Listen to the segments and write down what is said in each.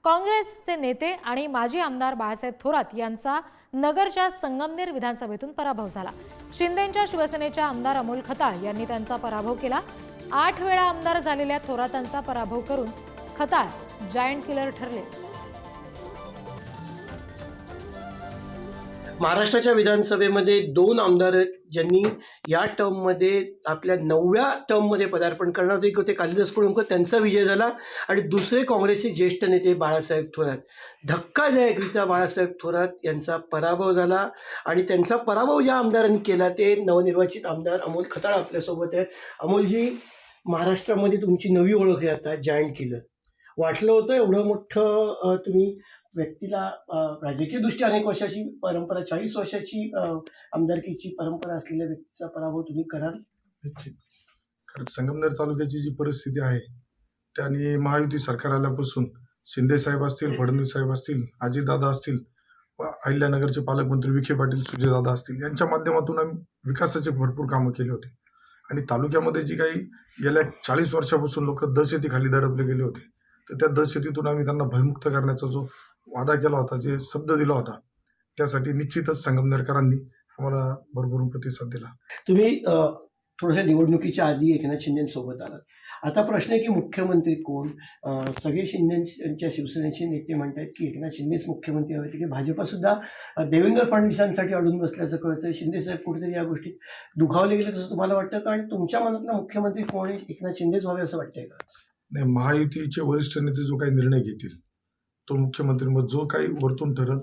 काँग्रेसचे नेते आणि माजी आमदार बाळासाहेब थोरात यांचा नगरच्या संगमनेर विधानसभेतून पराभव झाला। शिंदेंच्या शिवसेनेच्या आमदार अमोल खताळ यांनी त्यांचा पराभव केला। 8 वेळा आमदार झालेल्या थोरातांचा पराभव करून खताळ जायंट किलर ठरले। महाराष्ट्राच्या विधानसभेमध्ये 2 आमदार ज्यांनी या टर्ममध्ये आपल्या 9व्या टर्ममध्ये पदार्पण करणार होते, एक होते कालिदास कोळंबकर, त्यांचा विजय झाला आणि दुसरे काँग्रेसचे ज्येष्ठ नेते बाळासाहेब थोरात। धक्कादायकरित्या बाळासाहेब थोरात यांचा पराभव झाला आणि त्यांचा पराभव ज्या आमदारांनी केला ते नवनिर्वाचित आमदार अमोल खताळ आपल्यासोबत आहेत। अमोलजी, महाराष्ट्रामध्ये तुमची नवी ओळख आहे आता जायंट किलर। वाटलं होतं एवढं मोठं तुम्ही व्यक्तीला राजकीयदृष्ट्या अनेक वर्षाची परंपरा, 40 वर्षाची आमदारकीची परंपरा असलेल्या व्यक्तीचा पराभव तुम्ही कराल? निश्चित। कारण संगमनेर तालुक्याची जी परिस्थिती आहे त्याने महायुती सरकार आल्यापासून शिंदे साहेब असतील, फडणवीस साहेब असतील, अजितदादा असतील, अहिल्यानगरचे पालकमंत्री विखे पाटील, सुजयदादा असतील, यांच्या माध्यमातून आम्ही विकासाचे भरपूर कामं केले होते। आणि तालुक्यामध्ये जी काही गेल्या 40 वर्षापासून लोक दहशतीखाली दडपले गेले होते, तर त्या दहशतीतून आम्ही त्यांना भयमुक्त करण्याचा जो वादा केला होता, जे शब्द दिला होता, त्यासाठी निश्चितच संगमनेरकरांनी आम्हाला भरभरून प्रतिसाद दिला। तुम्ही थोड्याशा निवडणुकीच्या आधी एकनाथ शिंदेसोबत आलात। आता प्रश्न आहे की मुख्यमंत्री कोण? सगळे शिंदेच्या शिवसेनेचे नेते म्हणतात की एकनाथ शिंदेच मुख्यमंत्री हवे, की भाजपसुद्धा देवेंद्र फडणवीसांसाठी अडून बसल्याचं कळतं। शिंदेसाहेब कुठेतरी या गोष्टीत दुखावले गेले असं तुम्हाला वाटतं का? आणि तुमच्या मनातला मुख्यमंत्री कोण आहे? एकनाथ शिंदेच व्हावे असं वाटतंय का? नाही, महायुतीचे वरिष्ठ नेते जो काही निर्णय घेतील तो मुख्यमंत्री, मग जो काही वरतून ठरल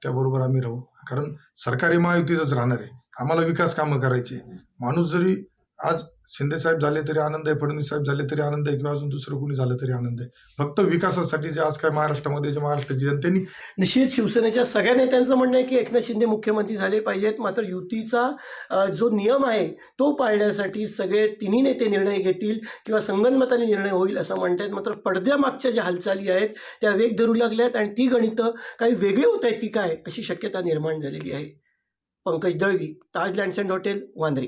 त्याबरोबर आम्ही राहू। कारण सरकारी महायुतीच राहणार आहे, आम्हाला विकास कामं करायची। माणूस जरी आज शिंदे साहेब झाले तरी आनंद आहे, फडणवीस साहेब झाले तरी आनंद आहे, किंवा अजून दुसरं कोणी झालं तरी आनंद आहे। फक्त विकासासाठी जे आज काय महाराष्ट्रामध्ये जे महाराष्ट्राची जनतेने निश्चित शिवसेनेच्या सगळ्या नेत्यांचं म्हणणं आहे की एकनाथ शिंदे मुख्यमंत्री झाले पाहिजेत, मात्र युतीचा जो नियम आहे तो पाळण्यासाठी सगळे तिन्ही नेते निर्णय घेतील किंवा संगनमताने निर्णय होईल असं म्हणतात। मात्र पडद्यामागच्या ज्या हालचाली आहेत त्या वेग धरू लागल्यात आणि ती गणितं काही वेगळी होत आहेत की काय अशी शक्यता निर्माण झालेली आहे। पंकज दळवी, ताज लँड्स अँड हॉटेल, वांद्रे।